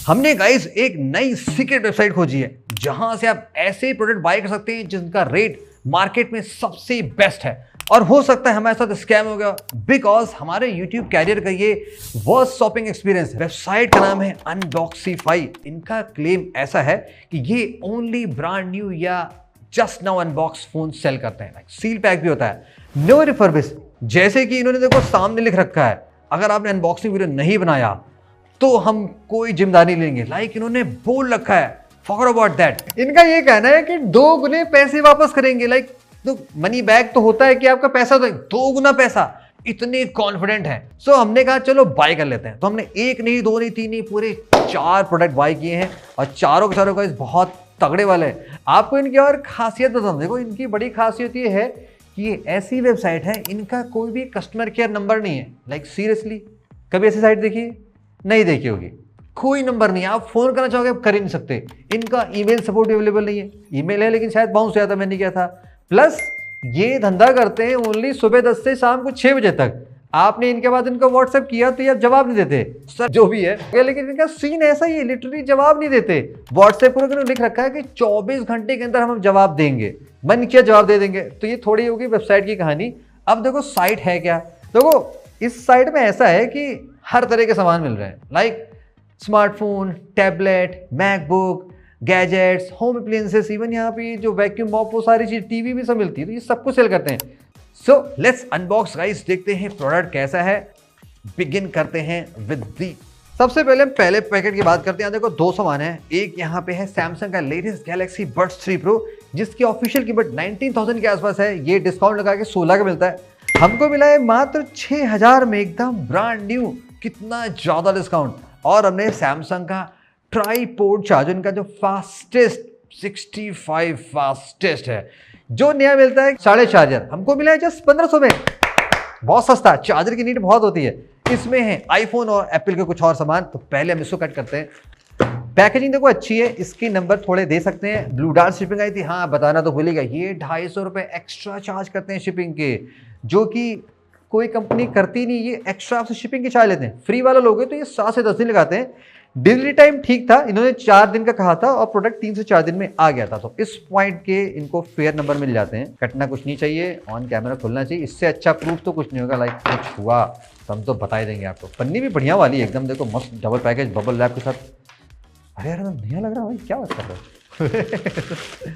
हमने गाइस एक नई सीक्रेट वेबसाइट खोजी है जहां से आप ऐसे प्रोडक्ट बाय कर सकते हैं जिनका रेट मार्केट में सबसे बेस्ट है। और हो सकता है हमारे साथ स्कैम हो गया बिकॉज हमारे YouTube कैरियर का ये वर्स्ट शॉपिंग एक्सपीरियंस है। वेबसाइट का नाम है अनबॉक्सिफाई। इनका क्लेम ऐसा है कि ये ओनली ब्रांड न्यू या just now unbox phone sell करते हैं। सील पैक भी होता है, नो रिफर्बिश। जैसे कि इन्होंने देखो सामने लिख रखा है, अगर आपने अनबॉक्सिंग वीडियो नहीं बनाया तो हम कोई जिम्मेदारी लेंगे। इन्होंने बोल रखा है फॉर अबाउट दैट। इनका ये कहना है कि 2 गुने पैसे वापस करेंगे। तो मनी बैक तो होता है कि आपका पैसा तो 2 गुना पैसा, इतने कॉन्फिडेंट है। सो हमने कहा चलो बाय कर लेते हैं। तो हमने 1 नहीं 2 नहीं 3 नहीं पूरे 4 प्रोडक्ट बाय किए हैं और चारों के चारों का बहुत तगड़े वाले हैं। आपको इनकी और खासियत बताऊं, देखो इनकी बड़ी खासियत ये है कि ये ऐसी वेबसाइट है इनका कोई भी कस्टमर केयर नंबर नहीं है। सीरियसली कभी ऐसी साइट देखी नहीं देखी होगी, कोई नंबर नहीं है। आप फोन करना चाहोगे आप कर ही नहीं सकते। इनका ईमेल सपोर्ट अवेलेबल नहीं है, ईमेल है लेकिन शायद बाउंस हो जाता, मैंने किया था। प्लस ये धंधा करते हैं ओनली सुबह 10 से शाम को 6 बजे तक। आपने इनके बाद इनको व्हाट्सएप किया तो ये अब जवाब नहीं देते सर, जो भी है। लेकिन इनका सीन ऐसा ही है, लिटरली जवाब नहीं देते। व्हाट्सएप पर लिख रखा है कि 24 घंटे के अंदर हम जवाब देंगे, मन किया जवाब दे देंगे। तो ये थोड़ी होगी वेबसाइट की कहानी। अब देखो साइट है क्या, देखो इस साइट में ऐसा है कि हर तरह के सामान मिल रहे हैं। Smartphone, tablet, MacBook, gadgets, home appliances, even यहाँ पे जो वैक्यूम मॉप वो सारी चीज, टीवी भी सब मिलती है। तो ये सब कुछ सेल करते हैं। सो लेट्स अनबॉक्स गाइस, देखते हैं प्रोडक्ट कैसा है। बिगिन करते हैं विद दी। सबसे पहले हम पहले पैकेट की बात करते हैं। देखो 2 सामान है। एक यहाँ पे है सैमसंग का लेटेस्ट गैलेक्सी बड्स 3 प्रो जिसकी ऑफिशियल कीमत 19,000 के आसपास है। ये डिस्काउंट लगा के 16 का मिलता है। हमको मिला है मात्र 6,000 में, एकदम ब्रांड न्यू। कितना ज्यादा डिस्काउंट। और हमने सैमसंग का ट्राईपोड चार्जर, इनका जो फास्टेस्ट 65 फास्टेस्ट है, जो नया मिलता है 4.5 चार्जर, हमको मिला है जस्ट 1500 में। बहुत सस्ता। चार्जर की नीड बहुत होती है। इसमें है आईफोन और एप्पल के कुछ और सामान। तो पहले हम इसको कट करते हैं। पैकेजिंग देखो अच्छी है, इसकी नंबर थोड़े दे सकते हैं। ब्लू डार्ट शिपिंग आई थी, हाँ बताना तो भूल ही गया। ये 250 रुपये एक्स्ट्रा चार्ज करते हैं शिपिंग के, जो कि कोई कंपनी करती नहीं। ये एक्स्ट्रा आपसे शिपिंग के चार्ज लेते हैं। फ्री वाला लोगे तो ये 7 से 10 दिन लगाते हैं। डिलीवरी टाइम ठीक था, इन्होंने 4 दिन का कहा था और प्रोडक्ट 3 से 4 दिन में आ गया था। तो इस पॉइंट के इनको फेयर नंबर मिल जाते हैं। कटना कुछ नहीं चाहिए, ऑन कैमरा खुलना चाहिए। इससे अच्छा प्रूफ तो कुछ नहीं होगा। कुछ हुआ तो हम तो बता ही देंगे आपको। पन्नी भी बढ़िया वाली है एकदम, देखो मस्त डबल पैकेज बबल रैप के साथ। अरे यार बढ़िया लग रहा है भाई, क्या बात कर रहे हो।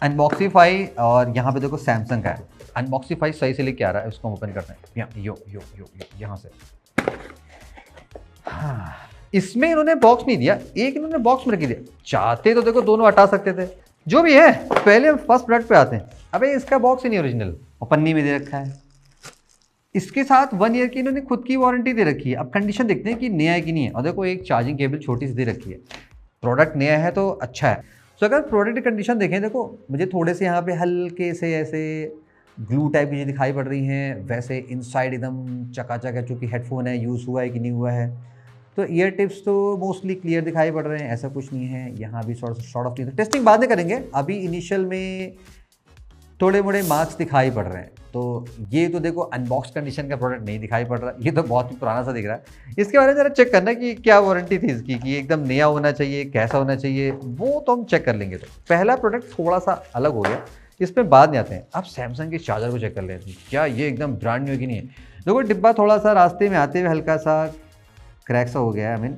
अनबॉक्सिफाई, और यहाँ पे देखो सैमसंग का है। अनबॉक्सिफाई सही से लेके आ रहा है, उसको ओपन करते हैं। यहाँ से। हाँ, इसमें इन्होंने बॉक्स नहीं दिया, एक इन्होंने बॉक्स में रख दिया। चाहते तो देखो दोनों हटा सकते थे। जो भी है, पहले हम फर्स्ट प्रोडक्ट पे आते हैं। अबे इसका बॉक्स ही नहीं ओरिजिनल, और पन्नी में दे रखा है। इसके साथ 1 ईयर की इन्होंने खुद की वारंटी दे रखी है। अब कंडीशन देखते हैं कि नया है कि नहीं है। और देखो एक चार्जिंग केबल छोटी सी दे रखी है। प्रोडक्ट नया है तो अच्छा है। तो अगर प्रोडक्ट की कंडीशन देखें, देखो मुझे थोड़े से यहाँ पे हल्के से ऐसे ग्लू टाइप की चीज़ें दिखाई पड़ रही हैं। वैसे इनसाइड एकदम चकाचक है, चूँकि हेडफोन है, यूज़ हुआ है कि नहीं हुआ है। तो ईयर टिप्स तो मोस्टली क्लियर दिखाई पड़ रहे हैं, ऐसा कुछ नहीं है। यहाँ भी शॉर्ट ऑफ नहीं, टेस्टिंग बाद में करेंगे। अभी इनिशियल में थोड़े मोड़े मार्क्स दिखाई पड़ रहे हैं। तो ये तो देखो अनबॉक्स कंडीशन का प्रोडक्ट नहीं दिखाई पड़ रहा, ये तो बहुत ही पुराना सा दिख रहा है। इसके बारे में ज़रा चेक करना कि क्या वारंटी थी इसकी, कि एकदम नया होना चाहिए, कैसा होना चाहिए, वो तो हम चेक कर लेंगे। तो पहला प्रोडक्ट थोड़ा सा अलग हो गया, इसमें बाद में आते हैं। अब सैमसंग के चार्जर को चेक कर लेते हैं, क्या ये एकदम ब्रांड न्यू की नहीं है। देखो डिब्बा थोड़ा सा रास्ते में आते हुए हल्का सा क्रैक सा हो गया है,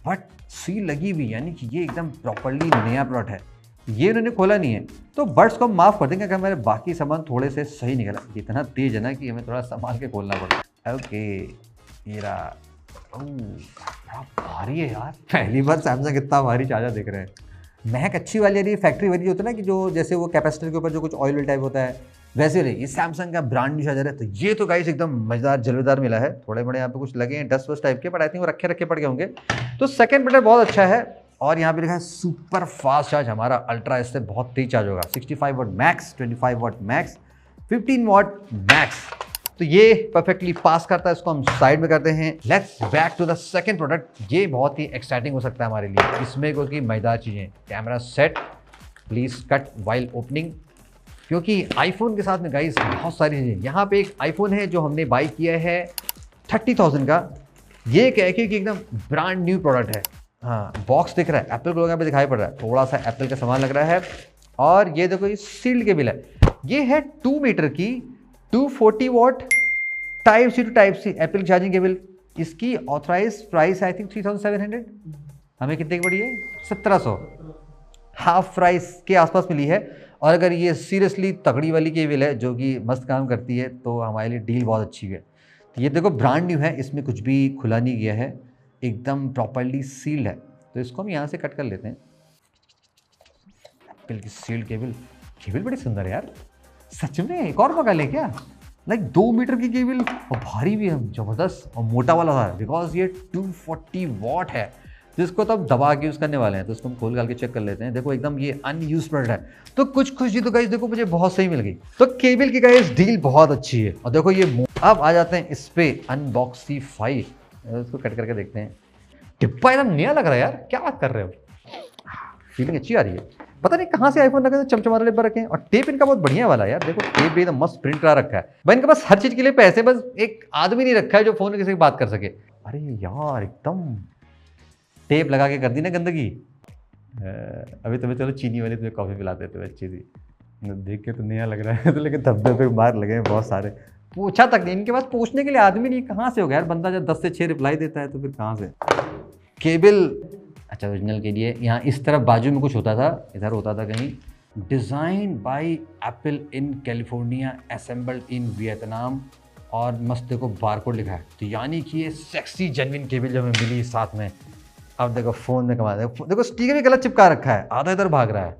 बट सील लगी हुई, यानी कि ये एकदम प्रॉपरली नया प्रोडक्ट है। ये उन्होंने खोला नहीं है, तो बड्स को हम माफ़ कर देंगे अगर हमारे बाकी सामान थोड़े से सही निकला। इतना तेज है ना कि हमें थोड़ा संभाल के खोलना पड़ता है। ओके, ये रहा। बड़ा भारी है यार, पहली बार सैमसंग इतना भारी चार्जर देख रहे हैं। महक अच्छी वाली, यानी फैक्ट्री वाली होता है ना, कि जो जैसे वो कैपेसिटर के ऊपर जो कुछ ऑयल टाइप होता है, वैसे रही। ये सैमसंग का ब्रांड न्यू चार्जर है। तो ये तो गाइस एकदम मजेदार जलवेदार मिला है। थोड़े बड़े यहाँ पे कुछ लगे हैं डस्ट वस्ट टाइप के, बट आई थिंक वो रखे पड़ गए होंगे। तो सेकंड प्रोडक्ट बहुत अच्छा है। और यहाँ पे लिखा है सुपर फास्ट चार्ज। हमारा अल्ट्रा इससे बहुत तेज चार्ज होगा। 65 वाट मैक्स, 25 वाट मैक्स, 15 वाट मैक्स। तो ये परफेक्टली पास करता है। इसको हम साइड में करते हैं। Let's back to the second product. ये बहुत ही एक्साइटिंग हो सकता है हमारे लिए। इसमें कोई मजेदार चीज़ें। Camera set, please cut while opening, क्योंकि आईफोन के साथ में गाइस बहुत सारी चीज़ें। यहाँ पे एक आईफोन है जो हमने बाई किया है 30,000 का। ये कह के कि एकदम ब्रांड न्यू प्रोडक्ट है। हाँ बॉक्स दिख रहा है, एप्पल को यहाँ पे दिखाई पड़ रहा है, थोड़ा सा एप्पल का सामान लग रहा है। और ये देखो ये सील्ड केबल है, ये है 2 मीटर की 240 watt type C to type C Apple charging cable. इसकी ऑथराइज प्राइस आई थिंक 3700, हमें कितने की पड़ी है? 1700, हाफ प्राइस के आसपास मिली है। और अगर ये सीरियसली तगड़ी वाली केबल है जो कि मस्त काम करती है तो हमारे लिए डील बहुत अच्छी है। तो ये देखो ब्रांड न्यू है, इसमें कुछ भी खुला नहीं गया है, एकदम प्रॉपरली सील्ड है। तो इसको हम यहाँ से कट कर लेते हैं। एप्पल की सील्ड केबल, केबल बड़ी सुंदर है यार, सच में एक और मंगा ले क्या? लाइक 2 मीटर की केबल और भारी भी है, ज़बरदस्त और मोटा वाला था, बिकॉज ये 240 वॉट है जिसको तो अब दबा के यूज़ करने वाले हैं। तो इसको हम खोल के चेक कर लेते हैं। देखो एकदम ये अनयूज प्रोडक्ट है, तो कुछ खुशी तो गाइस देखो मुझे बहुत सही मिल गई। तो केबल की गाइस डील बहुत अच्छी है। और देखो ये अब आ जाते हैं इस पे अनबॉक्सीफाई, इसको कट करके देखते हैं। डिब्बा एकदम नया लग रहा है यार, क्या बात कर रहे हो, फीलिंग अच्छी आ रही है। पता नहीं कहाँ से आईफोन रखे, चमचमा डिब्बा रखे हैं। और टेप इनका बहुत बढ़िया वाला है यार, देखो टेप भी एकदम मस्त प्रिंट करा रखा है भाई। इनके पास हर चीज़ के लिए पैसे, बस एक आदमी नहीं रखा है जो फोन किसी से बात कर सके। अरे यार एकदम टेप लगा के कर दी ना गंदगी। अभी तुम्हें चलो चीनी वाली तुम्हें कॉफ़ी पिला देते हुए अच्छी सी, देख के तो नया लग रहा है तो लेकिन धब्बे पे मार लगे हैं बहुत सारे। पूछा तक नहीं, इनके पास पूछने के लिए आदमी नहीं, कहाँ से हो गया यार बंदा जब 10 से 6 रिप्लाई देता है तो फिर कहाँ से। केबल अच्छा ओरिजिनल के लिए यहाँ इस तरफ बाजू में कुछ होता था, इधर होता था कहीं design by apple in California, assembled in Vietnam, और मस्त देखो बारकोड लिखा है। तो यानी कि ये सेक्सी जेन्युइन केबल जो हमें मिली साथ में। अब देखो फ़ोन में कमा देखो स्टिकर भी गलत चिपका रखा है, आधा इधर भाग रहा है,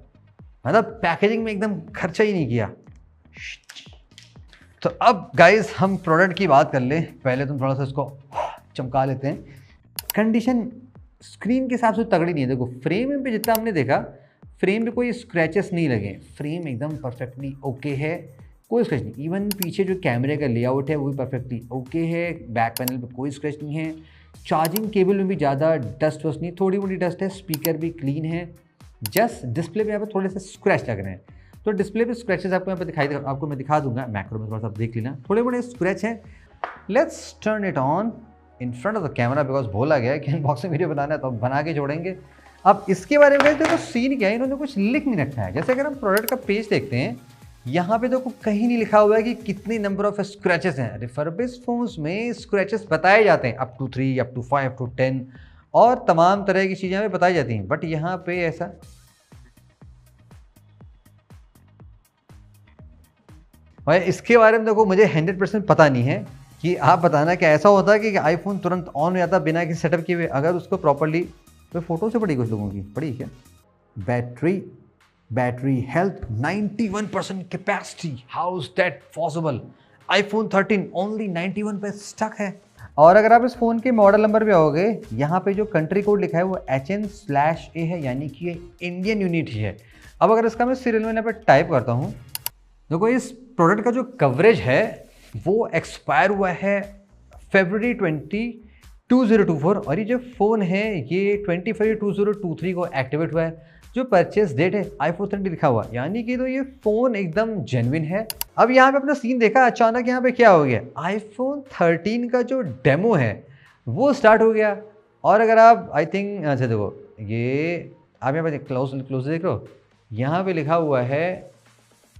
मतलब पैकेजिंग में एकदम खर्चा ही नहीं किया। तो अब गाइस हम प्रोडक्ट की बात कर ले, पहले तुम थोड़ा सा इसको चमका लेते हैं। कंडीशन स्क्रीन के हिसाब से तगड़ी नहीं है। देखो फ्रेम पे जितना हमने देखा, फ्रेम पे कोई स्क्रैचेस नहीं लगे, फ्रेम एकदम परफेक्टली ओके है, कोई स्क्रैच नहीं। इवन पीछे जो कैमरे का लेआउट है वो भी परफेक्टली ओके है, बैक पैनल पे कोई स्क्रैच नहीं है। चार्जिंग केबल में भी ज़्यादा डस्ट वस्ट नहीं, थोड़ी मोटी डस्ट है, स्पीकर भी क्लीन है। जस्ट डिस्प्ले पे यहाँ पे थोड़े से स्क्रैच लग रहे हैं, तो डिस्प्ले पे स्क्रैचेस आपको यहाँ पे आपको मैं दिखा दूंगा, मैक्रो में थोड़ा सा देख लेना, थोड़े मोटे स्क्रैच हैं। Let's turn it on in front of the camera, because बोला गया है कि अनबॉक्सिंग वीडियो बनाना है तो हम बना के जोड़ेंगे। अब इसके बारे में देखो सीन क्या है, इन्होंने कुछ लिख नहीं रखा है। जैसे अगर हम प्रोडक्ट का पेज देखते हैं, यहाँ पे देखो कहीं नहीं लिखा हुआ है कि कितनी नंबर ऑफ स्क्रैचेस हैं। रिफर्बिश्ड फोन्स में स्क्रैचेस बताए जाते हैं up to 3, up to 5, up to 10 और तमाम तरह की चीज़ें हमें बताई जाती हैं। बट यहाँ पे ऐसा भाई, इसके बारे में देखो मुझे 100% पता नहीं है कि आप बताना क्या ऐसा होता है कि आईफोन तुरंत ऑन हो जाता बिना किसी सेटअप किए हुए, अगर उसको प्रॉपरली। तो फोटो से पड़ी कुछ लोगों की पड़ी क्या? Battery health 91% capacity, how is that possible? IPhone 13 only 91 पे स्टक है। और अगर आप इस फ़ोन के मॉडल नंबर पे आओगे, यहाँ पे जो कंट्री कोड लिखा है वो HN/A है, यानी कि ये इंडियन यूनिट ही है। अब अगर इसका मैं सीरियल में यहाँ पे टाइप करता हूँ, देखो इस प्रोडक्ट का जो कवरेज है वो एक्सपायर हुआ है February 20, 2024, और ये जो फ़ोन है ये 20 फरवरी 2023 को एक्टिवेट हुआ है। जो परचेस डेट है iPhone 13 लिखा हुआ, यानी कि तो ये फ़ोन एकदम जेन्युइन है। अब यहाँ पे अपना सीन देखा, अचानक यहाँ पे क्या हो गया, iPhone 13 का जो डेमो है वो स्टार्ट हो गया। और अगर आप आई थिंक अच्छा देखो ये आप यहाँ पे क्लोज देख रहे हो, यहाँ पे लिखा हुआ है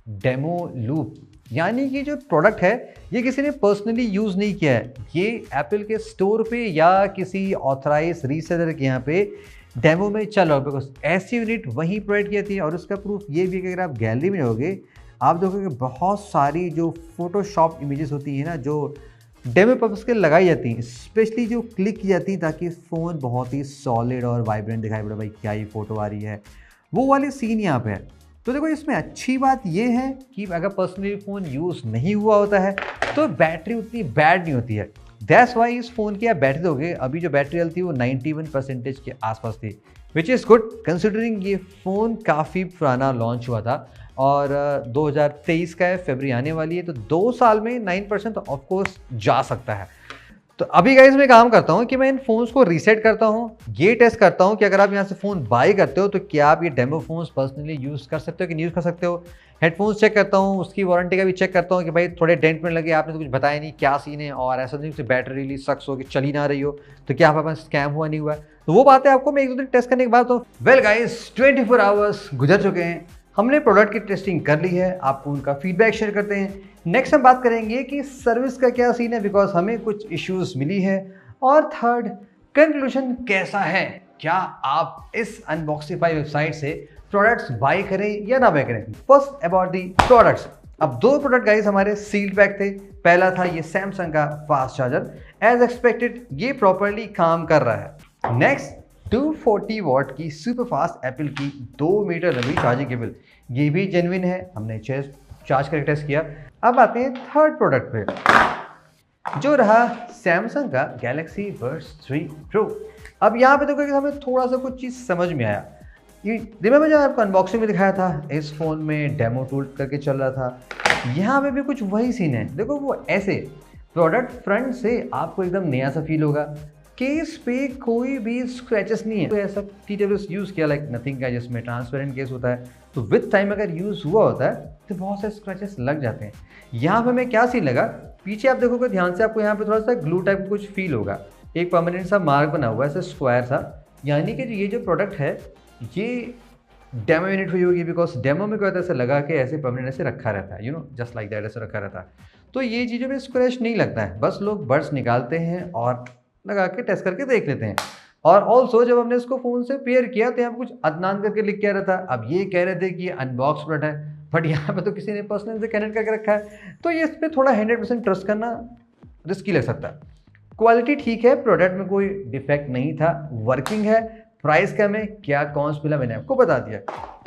डेमो लूप, यानी कि जो प्रोडक्ट है ये किसी ने पर्सनली यूज़ नहीं किया है, ये एप्पल के स्टोर पे या किसी ऑथराइज रीसेलर के यहाँ पे डेमो में चल रहा है। बिकॉज ऐसी यूनिट वहीं प्रोवाइड की जाती है। और उसका प्रूफ ये भी है कि अगर आप गैलरी में होगे आप देखोगे बहुत सारी जो फोटोशॉप इमेजेस होती है ना, जो डेमो पर्पस के लगाई जाती हैं, स्पेशली जो क्लिक की जाती है ताकि फ़ोन बहुत ही सॉलिड और वाइब्रेंट दिखाई पड़े, भाई क्या ही फ़ोटो आ रही है, वो वाली सीन यहाँ पे है। तो देखो इसमें अच्छी बात ये है कि अगर पर्सनली फ़ोन यूज़ नहीं हुआ होता है तो बैटरी उतनी बैड नहीं होती है। दैट्स वाई इस फ़ोन की आप बैटरी दोगे, अभी जो बैटरी हेल्थ थी वो 91% के आसपास थी, विच इज़ गुड कंसिडरिंग ये फ़ोन काफ़ी पुराना लॉन्च हुआ था और 2023 का है, फरवरी आने वाली है, तो 2 साल में 9% तो ऑफकोर्स जा सकता है। तो अभी गाइस मैं काम करता हूँ कि मैं इन फ़ोन्स को रीसेट करता हूँ, ये टेस्ट करता हूँ कि अगर आप यहाँ से फ़ोन बाय करते हो तो क्या आप ये डेमो फ़ोन्स पर्सनली यूज़ कर सकते हो कि नहीं यूज़ कर सकते हो। हेडफोन्स चेक करता हूँ, उसकी वारंटी का भी चेक करता हूँ कि भाई थोड़े डेंट में लगे, आपने तो कुछ बताया नहीं क्या सीन है, और ऐसा नहीं कि बैटरी रियली सक्स हो कि चल ही ना रही हो, तो क्या आपका स्कैम हुआ नहीं हुआ। तो वो बातें आपको मैं 1-2 दिन टेस्ट करने के बाद तो वेल गाइस 24 आवर्स गुजर चुके हैं, हमने प्रोडक्ट की टेस्टिंग कर ली है, आपको उनका फीडबैक शेयर करते हैं। नेक्स्ट हम बात करेंगे कि सर्विस का क्या सीन है, बिकॉज हमें कुछ इश्यूज मिली है। और थर्ड, कंक्लूजन कैसा है, क्या आप इस अनबॉक्सिफाई वेबसाइट से प्रोडक्ट्स बाय करें या ना बाय करें। First about the products. अब 2 प्रोडक्ट गाइस हमारे सील्ड पैक थे। पहला था ये सैमसंग का फास्ट चार्जर, एज एक्सपेक्टेड ये प्रॉपरली काम कर रहा है। नेक्स्ट 240 वॉट की सुपर फास्ट एप्पल की 2 मीटर लंबी चार्जिंग केबल, ये भी जेन्युइन है, हमने चार्ज करके टेस्ट किया। अब आते हैं थर्ड प्रोडक्ट पे, जो रहा सैमसंग का गैलेक्सी बड्स 3 प्रो। अब यहाँ पे देखो कि हमें थोड़ा सा कुछ चीज़ समझ में आया। ये रिमेंबर जब आपको अनबॉक्सिंग में दिखाया था, इस फ़ोन में डेमो टूल करके चल रहा था, यहाँ पे भी कुछ वही सीन है। देखो वो ऐसे प्रोडक्ट फ्रंट से आपको एकदम नया सा फील होगा, केस पे कोई भी स्क्रैचेस नहीं है। तो ऐसा TWS यूज़ किया लाइक नथिंग का, जिसमें ट्रांसपेरेंट केस होता है, तो विद टाइम अगर यूज़ हुआ होता है तो बहुत से स्क्रैचेस लग जाते हैं। यहाँ पे हमें क्या सीन लगा, पीछे आप देखोगे ध्यान से, आपको यहाँ पे थोड़ा सा ग्लू टाइप का कुछ फील होगा, एक परमानेंट सा मार्क बना हुआ है, ऐसा स्क्वायर सा, यानी कि ये जो प्रोडक्ट है ये डेमो यूनिट हुई होगी, बिकॉज डेमो में क्या होता है, ऐसा लगा कि ऐसे परमानेंट ऐसे रखा रहता है, जस्ट लाइक दैट, ऐसे रखा रहता है। तो ये चीज़ों में स्क्रैच नहीं लगता है, बस लोग बड्स निकालते हैं और लगा के टेस्ट करके देख लेते हैं। और ऑल्सो जब हमने इसको फ़ोन से पेयर किया तो यहाँ पे कुछ अदनान करके लिख के आ रहा था। अब ये कह रहे थे कि ये अनबॉक्स प्रोडक्ट है, बट यहाँ पे तो किसी ने पर्सनल से कनेक्ट करके रखा है, तो ये इस पर थोड़ा 100% ट्रस्ट करना रिस्की लग सकता है। क्वालिटी ठीक है, प्रोडक्ट में कोई डिफेक्ट नहीं था, वर्किंग है। प्राइस क्या में क्या कौन मिला मैंने आपको बता दिया।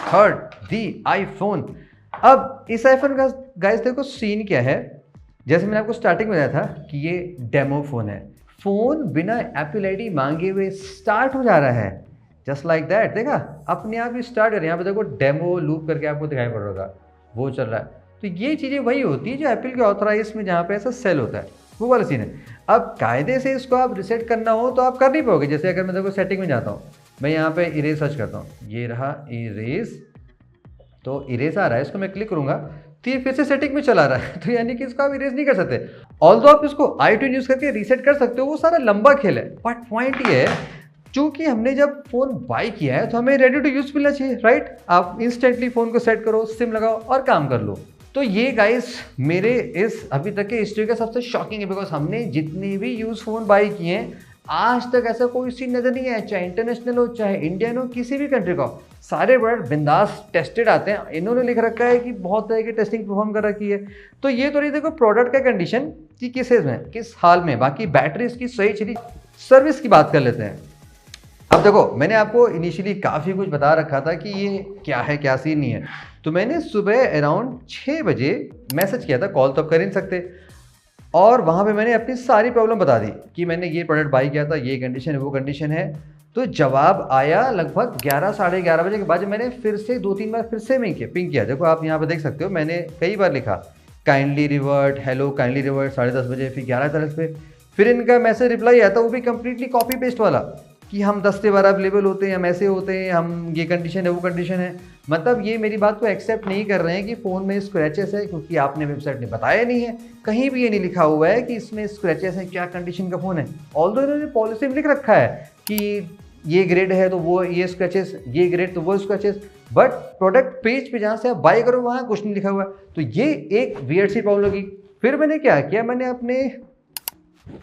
थर्ड, दी आईफोन। अब इस आईफोन का गाइस देखो सीन क्या है, जैसे मैंने आपको स्टार्टिंग में बताया था कि ये डेमो फ़ोन है, फ़ोन बिना एप्पल आईडी मांगे हुए स्टार्ट हो जा रहा है, जस्ट लाइक दैट। देखा अपने आप ही स्टार्ट कर, यहाँ पे देखो डेमो लूप करके आपको दिखाई पड़ रहा होगा, वो चल रहा है। तो ये चीज़ें वही होती है जो एप्पल के ऑथराइज में जहाँ पे ऐसा सेल होता है, वो वाला सीन है। अब कायदे से इसको आप रिसेट करना हो तो आप कर नहीं पाओगे। जैसे अगर मैं देखो सेटिंग में जाता हूँ, मैं यहाँ पे इरेज सर्च करता हूँ, ये रहा इरेज, तो इरेज आ रहा है, इसको मैं क्लिक करूँगा तो ये फिर से सेटिंग में चला रहा है, तो यानी कि इसको आप इरेज नहीं कर सकते। ऑल्दो आप इसको iTunes यूज़ करके रीसेट कर सकते हो, वो सारा लंबा खेल है। बट पॉइंट ये है, चूँकि हमने जब फ़ोन बाय किया है तो हमें रेडी टू यूज़ मिलना चाहिए, राइट। आप इंस्टेंटली फ़ोन को सेट करो, सिम लगाओ और काम कर लो। तो ये गाइस मेरे इस अभी तक के हिस्ट्री का सबसे शॉकिंग है, बिकॉज हमने जितने भी यूज़ फ़ोन बाय किए हैं आज तक ऐसा कोई सीन नज़र नहीं है, चाहे इंटरनेशनल हो चाहे इंडियन हो, किसी भी कंट्री का हो, सारे प्रोडक्ट बिंदास टेस्टेड आते हैं। इन्होंने लिख रखा है कि बहुत तरह की टेस्टिंग परफॉर्म कर रखी है। तो ये तो नहीं देखो प्रोडक्ट का कंडीशन कि किस एज में किस हाल में, बाकी बैटरी इसकी सही चली। सर्विस की बात कर लेते हैं। अब देखो मैंने आपको इनिशियली काफ़ी कुछ बता रखा था कि ये क्या है क्या सीन नहीं है, तो मैंने सुबह अराउंड 6 बजे मैसेज किया था, कॉल तो आप कर नहीं सकते, और वहाँ पे मैंने अपनी सारी प्रॉब्लम बता दी कि मैंने ये प्रोडक्ट बाई किया था, ये कंडीशन है वो कंडीशन है। तो जवाब आया लगभग 11 साढ़े 11 बजे के बाद, मैंने फिर से 2-3 बार फिर से पिंग किया। देखो आप यहाँ पे देख सकते हो, मैंने कई बार लिखा kindly revert, hello kindly revert 10:30 बजे, फिर 11:30 पे फिर इनका मैसेज रिप्लाई आया था, वो भी कम्प्लीटली कॉपी पेस्ट वाला कि हम 10 से 12 अवेलेबल होते हैं, हम ऐसे होते हैं, हम ये कंडीशन है वो कंडीशन है। मतलब ये मेरी बात को एक्सेप्ट नहीं कर रहे हैं कि फ़ोन में स्क्रैचेस है, क्योंकि आपने वेबसाइट में बताया नहीं है, कहीं भी ये नहीं लिखा हुआ है कि इसमें स्क्रैचेस है, क्या कंडीशन का फ़ोन है। ऑल्दो इन्होंने पॉलिसी में लिख रखा है कि ये ग्रेड है तो वो ये स्क्रैचेस, ये ग्रेड तो वो स्क्रैचेस, बट प्रोडक्ट पेज पे जहाँ से आप बाय करो वहाँ कुछ नहीं लिखा हुआ। तो ये एक वियर्ड सी प्रॉब्लम होगी। फिर मैंने क्या किया, मैंने अपने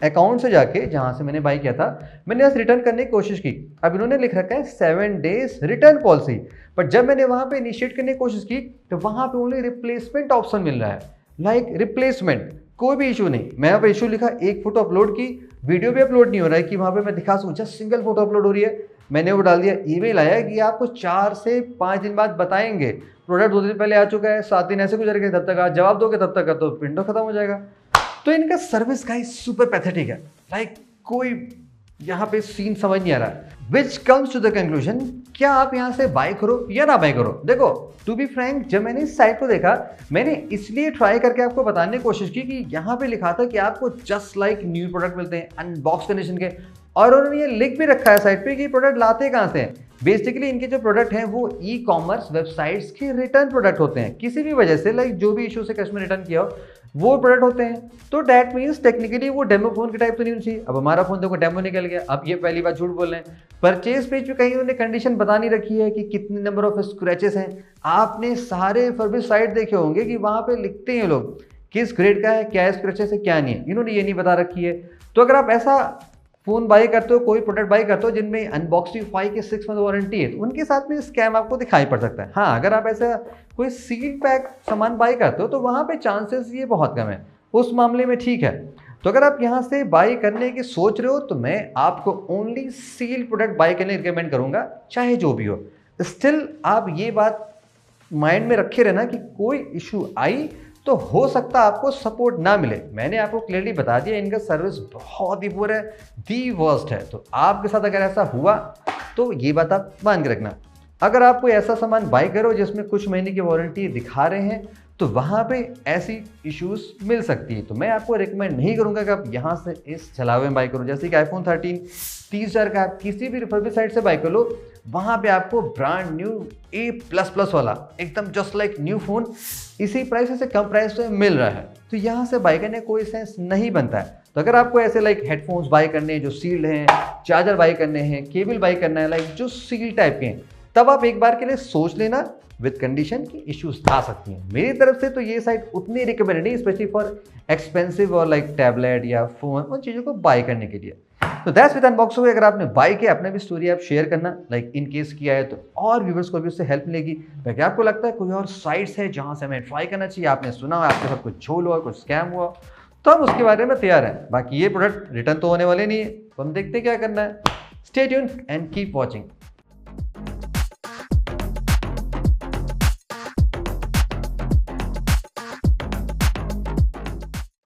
अकाउंट से जाके जहाँ से मैंने बाई किया था, मैंने बस रिटर्न करने की कोशिश की। अब इन्होंने लिख रखा है 7 डेज रिटर्न पॉलिसी, बट जब मैंने वहाँ पे इनिशिएट करने की कोशिश की तो वहाँ पे ओनली रिप्लेसमेंट ऑप्शन मिल रहा है, लाइक रिप्लेसमेंट, कोई भी इशू नहीं। मैं यहाँ पे इशू लिखा, एक फ़ोटो अपलोड की, वीडियो भी अपलोड नहीं हो रहा है कि वहाँ पे मैं दिखा सकूँ, जस्ट सिंगल फोटो अपलोड हो रही है। मैंने वो डाल दिया, ईमेल आया कि आपको 4 से 5 दिन बाद बताएंगे, प्रोडक्ट 2 दिन पहले आ चुका है, 7 दिन ऐसे गुजर गए, तब तक आप जवाब दोगे तब तक का तो विंडो खत्म हो जाएगा। तो इनका सर्विस गाइस सुपर पैथेटिक है, लाइक कोई यहाँ पे सीन समझ नहीं आ रहा है। Which comes to the conclusion, क्या आप यहाँ से बाय करो या ना बाय करो। देखो टू बी फ्रैंक, जब मैंने इस साइट को देखा, मैंने इसलिए ट्राई करके आपको बताने की कोशिश की कि यहाँ पे लिखा था कि आपको जस्ट लाइक न्यू प्रोडक्ट मिलते हैं अनबॉक्स कंडीशन के, और उन्होंने ये लिख भी रखा है साइट पे कि प्रोडक्ट लाते कहाँ से हैं। बेसिकली इनके जो प्रोडक्ट हैं वो ई कॉमर्स वेबसाइट्स के रिटर्न प्रोडक्ट होते हैं, किसी भी वजह से, लाइक जो भी इशू से कस्टमर रिटर्न किया हो, वो प्रोडक्ट होते हैं। तो डैट मीन्स टेक्निकली वो डेमो फोन के टाइप तो नहीं होनी चाहिए। अब हमारा फोन देखो डेमो निकल गया, अब ये पहली बार झूठ बोल रहे हैं। परचेज पेज पे कहीं उन्होंने कंडीशन बता नहीं रखी है कि कितने नंबर ऑफ स्क्रैचेस हैं। आपने सारे फर्बिश साइट देखे होंगे कि वहाँ पे लिखते हैं लोग किस ग्रेड का है, क्या स्क्रैचेस है क्या नहीं है, इन्होंने ये नहीं बता रखी है। तो अगर आप ऐसा फोन बाय करते हो, कोई प्रोडक्ट बाय करते हो जिनमें अनबॉक्सिंग 5 के 6 मंथ वारंटी है, तो उनके साथ में स्कैम आपको दिखाई पड़ सकता है। हाँ, अगर आप ऐसा कोई सील पैक सामान बाय करते हो तो वहाँ पे चांसेस ये बहुत कम है, उस मामले में ठीक है। तो अगर आप यहाँ से बाय करने की सोच रहे हो तो मैं आपको ओनली सील प्रोडक्ट बाय करने रिकमेंड करूँगा, चाहे जो भी हो। स्टिल आप ये बात माइंड में रखे रहना कि कोई इशू आई तो हो सकता है आपको सपोर्ट ना मिले। मैंने आपको क्लियरली बता दिया इनका सर्विस बहुत ही पुअर है, दी वर्स्ट है। तो आपके साथ अगर ऐसा हुआ तो ये बात आप मान के रखना। अगर आप कोई ऐसा सामान बाय करो जिसमें कुछ महीने की वारंटी दिखा रहे हैं तो वहाँ पे ऐसी इश्यूज मिल सकती है। तो मैं आपको रिकमेंड नहीं करूँगा कि आप यहाँ से इस छलावे में बाय करो। जैसे कि आईफोन 13 30,000 का आप किसी भी रिफर्बिश साइट से बाय कर लो, वहाँ पे आपको ब्रांड न्यू A++ वाला एकदम जस्ट लाइक न्यू फोन इसी प्राइस से कम प्राइस में मिल रहा है। तो यहाँ से बाय करने कोई सेंस नहीं बनता है। तो अगर आपको ऐसे लाइक हेडफोन्स बाय करने हैं जो सील्ड हैं, चार्जर बाय करने हैं, केबल बाय करना है लाइक जो सील टाइप के हैं, तब आप एक बार के लिए सोच लेना विद कंडीशन की इश्यूज आ सकती हैं। मेरी तरफ से तो ये साइट उतनी रिकमेंडेड नहीं, स्पेशली फॉर एक्सपेंसिव और लाइक टैबलेट या फोन, उन चीज़ों को बाय करने के लिए। तो दैट्स विद अनबॉक्सिंग। अगर आपने बाय किया, अपने भी स्टोरी आप शेयर करना, लाइक इन केस किया है तो और व्यूवर्स को भी उससे हेल्प मिलेगी। ताकि आपको लगता है कोई और साइट्स है जहाँ से हमें ट्राई करना चाहिए, आपने सुना हो आपके साथ कुछ झोल हुआ, कुछ स्कैम हुआ, तो हम उसके बारे में तैयार हैं। बाकी ये प्रोडक्ट रिटर्न तो होने वाले नहीं है, तो हम देखते क्या करना है। Stay tuned and keep watching.